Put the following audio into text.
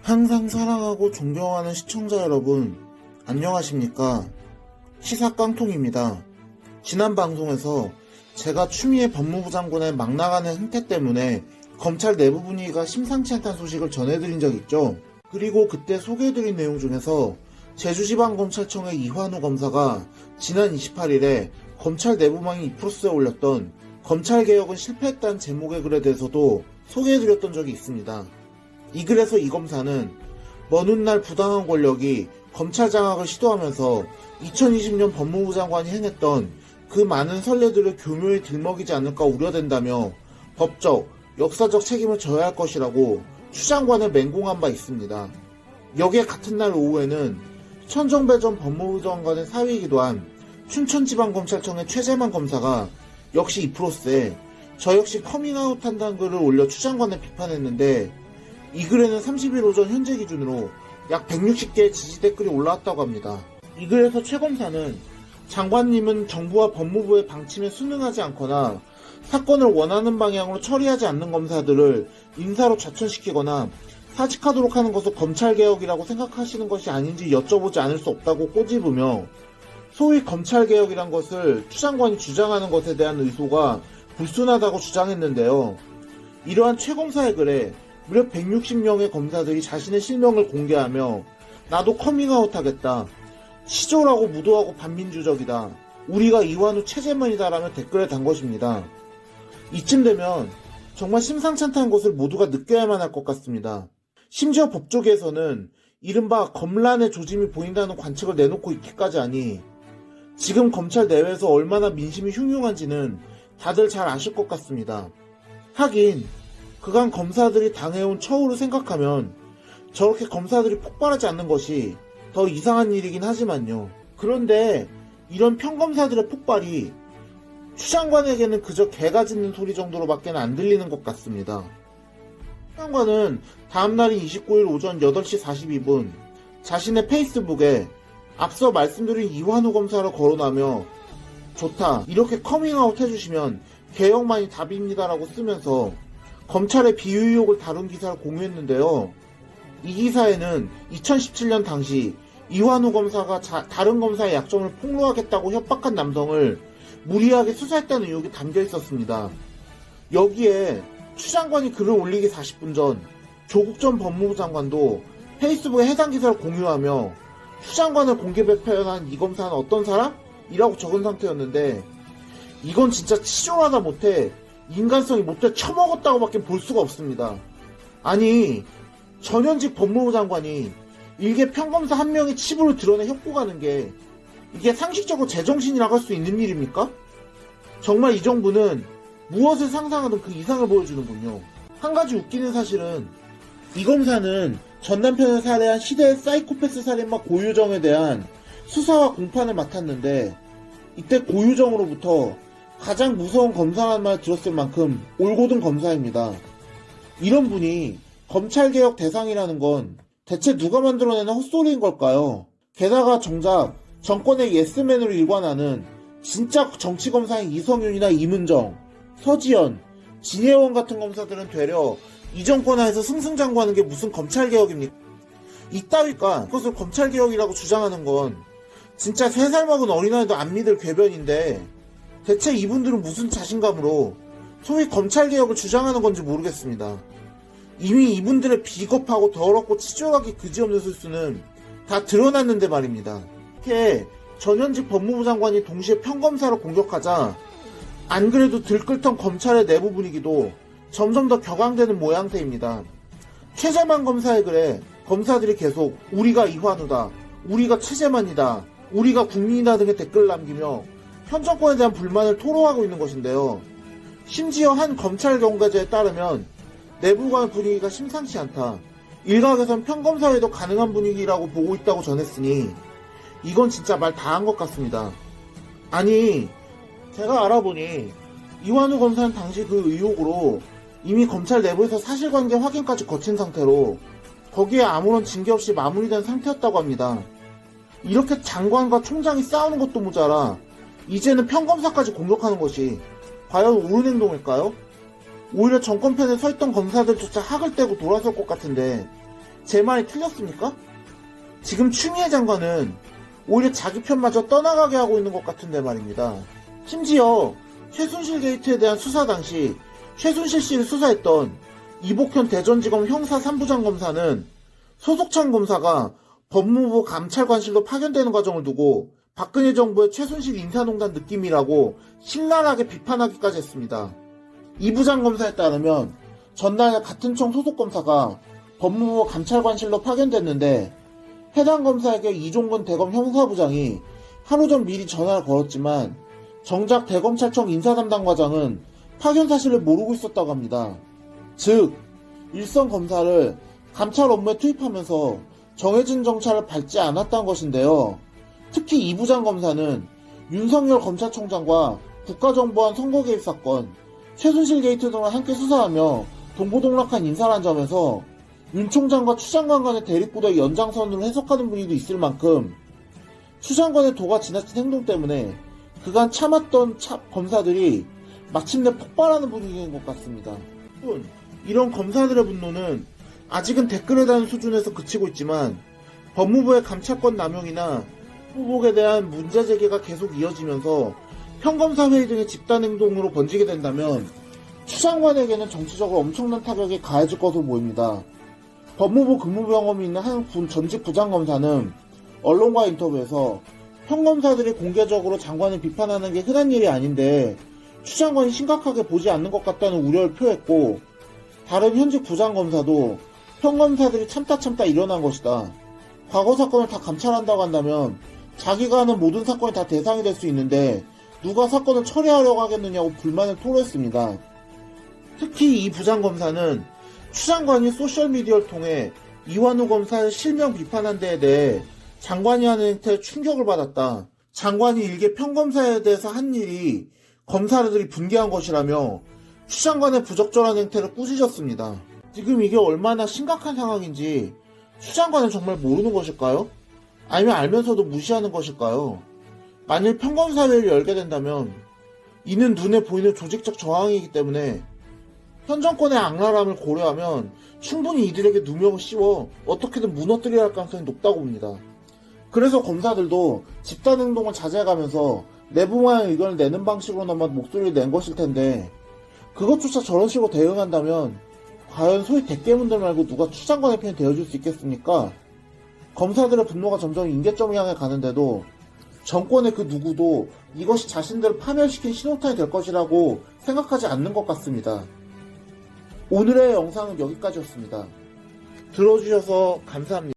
항상 사랑하고 존경하는 시청자 여러분, 안녕하십니까? 시사 깡통입니다. 지난 방송에서 제가 추미애 법무부 장관의 막 나가는 행태 때문에 검찰 내부 분위기가 심상치 않다는 소식을 전해드린 적 있죠. 그리고 그때 소개해드린 내용 중에서 제주지방검찰청의 이환우 검사가 지난 28일에 검찰 내부망이 이프로스에 올렸던 검찰개혁은 실패했다는 제목의 글에 대해서도 소개해드렸던 적이 있습니다. 이 글에서 이 검사는 먼 훗날 부당한 권력이 검찰 장악을 시도하면서 2020년 법무부 장관이 행했던 그 많은 선례들을 교묘히 들먹이지 않을까 우려된다며 법적, 역사적 책임을 져야 할 것이라고 추 장관을 맹공한 바 있습니다. 여기에 같은 날 오후에는 천정배 전 법무부 장관의 사위이기도 한 춘천지방검찰청의 최재만 검사가 역시 이프로스에 저 역시 커밍아웃 한다는 글을 올려 추 장관을 비판했는데 이 글에는 30일 오전 현재 기준으로 약 160개의 지지 댓글이 올라왔다고 합니다. 이 글에서 최 검사는 장관님은 정부와 법무부의 방침에 순응하지 않거나 사건을 원하는 방향으로 처리하지 않는 검사들을 인사로 좌천시키거나 사직하도록 하는 것을 검찰개혁이라고 생각하시는 것이 아닌지 여쭤보지 않을 수 없다고 꼬집으며 소위 검찰개혁이란 것을 추 장관이 주장하는 것에 대한 의도가 불순하다고 주장했는데요. 이러한 최 검사의 글에 무려 160명의 검사들이 자신의 실명을 공개하며 나도 커밍아웃 하겠다. 시조라고 무도하고 반민주적이다. 우리가 이환우 최재만이다 라며 댓글을 단 것입니다. 이쯤 되면 정말 심상치 않다는 것을 모두가 느껴야만 할 것 같습니다. 심지어 법조계에서는 이른바 검란의 조짐이 보인다는 관측을 내놓고 있기까지 하니 지금 검찰 내외에서 얼마나 민심이 흉흉한지는 다들 잘 아실 것 같습니다. 하긴 그간 검사들이 당해온 처우를 생각하면 저렇게 검사들이 폭발하지 않는 것이 더 이상한 일이긴 하지만요. 그런데 이런 평검사들의 폭발이 추 장관에게는 그저 개가 짖는 소리 정도로밖에 안 들리는 것 같습니다. 추 장관은 다음날인 29일 오전 8시 42분 자신의 페이스북에 앞서 말씀드린 이환우 검사를 거론하며 좋다, 이렇게 커밍아웃 해주시면 개혁만이 답입니다라고 쓰면서 검찰의 비의혹을 다룬 기사를 공유했는데요. 이 기사에는 2017년 당시 이환우 검사가 다른 검사의 약점을 폭로하겠다고 협박한 남성을 무리하게 수사했다는 의혹이 담겨 있었습니다. 여기에 추 장관이 글을 올리기 40분 전 조국 전 법무부 장관도 페이스북에 해당 기사를 공유하며 추 장관을 공개 배편한 이 검사는 어떤 사람? 이라고 적은 상태였는데 이건 진짜 치졸하다 못해 인간성이 못돼 처먹었다고 밖에 볼 수가 없습니다. 아니, 전현직 법무부 장관이 일개 평검사 한 명의 치부를 드러내 협박하는 게 이게 상식적으로 제정신이라고 할 수 있는 일입니까? 정말 이 정부는 무엇을 상상하든 그 이상을 보여주는군요. 한 가지 웃기는 사실은 이 검사는 전 남편을 살해한 시대의 사이코패스 살인마 고유정에 대한 수사와 공판을 맡았는데 이때 고유정으로부터 가장 무서운 검사라는 말 들었을 만큼 올곧은 검사입니다. 이런 분이 검찰개혁 대상이라는 건 대체 누가 만들어내는 헛소리인 걸까요? 게다가 정작 정권의 예스맨으로 일관하는 진짜 정치검사인 이성윤이나 이문정, 서지현, 진혜원 같은 검사들은 되려 이 정권 하에서 승승장구하는 게 무슨 검찰개혁입니까? 이따위가 그것을 검찰개혁이라고 주장하는 건 진짜 3살 먹은 어린아이도 안 믿을 궤변인데 대체 이분들은 무슨 자신감으로 소위 검찰개혁을 주장하는 건지 모르겠습니다. 이미 이분들의 비겁하고 더럽고 치졸하기 그지없는 술수는 다 드러났는데 말입니다. 이렇게 전현직 법무부 장관이 동시에 평검사를 공격하자 안 그래도 들끓던 검찰의 내부 분위기도 점점 더 격앙되는 모양새입니다. 최재만 검사의 글에 검사들이 계속 우리가 이환우다, 우리가 최재만이다, 우리가 국민이다 등의 댓글을 남기며 현 정권에 대한 불만을 토로하고 있는 것인데요. 심지어 한 검찰 경과제에 따르면 내부 간 분위기가 심상치 않다. 일각에선 평검사회도 가능한 분위기라고 보고 있다고 전했으니 이건 진짜 말 다 한 것 같습니다. 아니, 제가 알아보니 이환우 검사는 당시 그 의혹으로 이미 검찰 내부에서 사실관계 확인까지 거친 상태로 거기에 아무런 징계 없이 마무리된 상태였다고 합니다. 이렇게 장관과 총장이 싸우는 것도 모자라 이제는 평검사까지 공격하는 것이 과연 옳은 행동일까요? 오히려 정권편에 서 있던 검사들조차 학을 떼고 돌아설 것 같은데 제 말이 틀렸습니까? 지금 추미애 장관은 오히려 자기 편마저 떠나가게 하고 있는 것 같은데 말입니다. 심지어 최순실 게이트에 대한 수사 당시 최순실 씨를 수사했던 이복현 대전지검 형사 3부장 검사는 소속창 검사가 법무부 감찰관실로 파견되는 과정을 두고 박근혜 정부의 최순실 인사농단 느낌이라고 신랄하게 비판하기까지 했습니다. 이 부장 검사에 따르면 전날 같은 청 소속 검사가 법무부 감찰관실로 파견됐는데 해당 검사에게 이종근 대검 형사부장이 하루 전 미리 전화를 걸었지만 정작 대검찰청 인사담당과장은 파견 사실을 모르고 있었다고 합니다. 즉, 일선 검사를 감찰 업무에 투입하면서 정해진 정찰을 밟지 않았다는 것인데요. 특히 이 부장 검사는 윤석열 검찰총장과 국가정보원 선거 개입 사건, 최순실 게이트 등을 함께 수사하며 동고동락한 인사란 점에서 윤 총장과 추 장관 간의 대립구도의 연장선으로 해석하는 분위기도 있을 만큼 추 장관의 도가 지나친 행동 때문에 그간 참았던 검사들이 마침내 폭발하는 분위기인 것 같습니다. 이런 검사들의 분노는 아직은 댓글에 다는 수준에서 그치고 있지만 법무부의 감찰권 남용이나 후보에 대한 문제 제기가 계속 이어지면서 평검사 회의 등의 집단 행동으로 번지게 된다면 추 장관에게는 정치적으로 엄청난 타격이 가해질 것으로 보입니다. 법무부 근무 경험이 있는 한 전직 부장검사는 언론과 인터뷰에서 평검사들이 공개적으로 장관을 비판하는 게 흔한 일이 아닌데 추 장관이 심각하게 보지 않는 것 같다는 우려를 표했고, 다른 현직 부장검사도 평검사들이 참다 일어난 것이다. 과거 사건을 다 감찰한다고 한다면 자기가 하는 모든 사건이 다 대상이 될 수 있는데 누가 사건을 처리하려고 하겠느냐고 불만을 토로했습니다. 특히 이 부장검사는 추 장관이 소셜미디어를 통해 이완우 검사를 실명 비판한 데에 대해 장관이 하는 행태에 충격을 받았다. 장관이 일개 평검사에 대해서 한 일이 검사들이 분개한 것이라며 추 장관의 부적절한 행태를 꾸짖었습니다. 지금 이게 얼마나 심각한 상황인지 추 장관은 정말 모르는 것일까요? 아니면 알면서도 무시하는 것일까요? 만일 평검사회를 열게 된다면 이는 눈에 보이는 조직적 저항이기 때문에 현 정권의 악랄함을 고려하면 충분히 이들에게 누명을 씌워 어떻게든 무너뜨려야 할 가능성이 높다고 봅니다. 그래서 검사들도 집단 행동을 자제해가면서 내부망의 의견을 내는 방식으로나마 목소리를 낸 것일 텐데 그것조차 저런 식으로 대응한다면 과연 소위 대깨문들 말고 누가 추 장관의 편이 되어줄 수 있겠습니까? 검사들의 분노가 점점 임계점을 향해 가는데도 정권의 그 누구도 이것이 자신들을 파멸시킨 신호탄이 될 것이라고 생각하지 않는 것 같습니다. 오늘의 영상은 여기까지였습니다. 들어주셔서 감사합니다.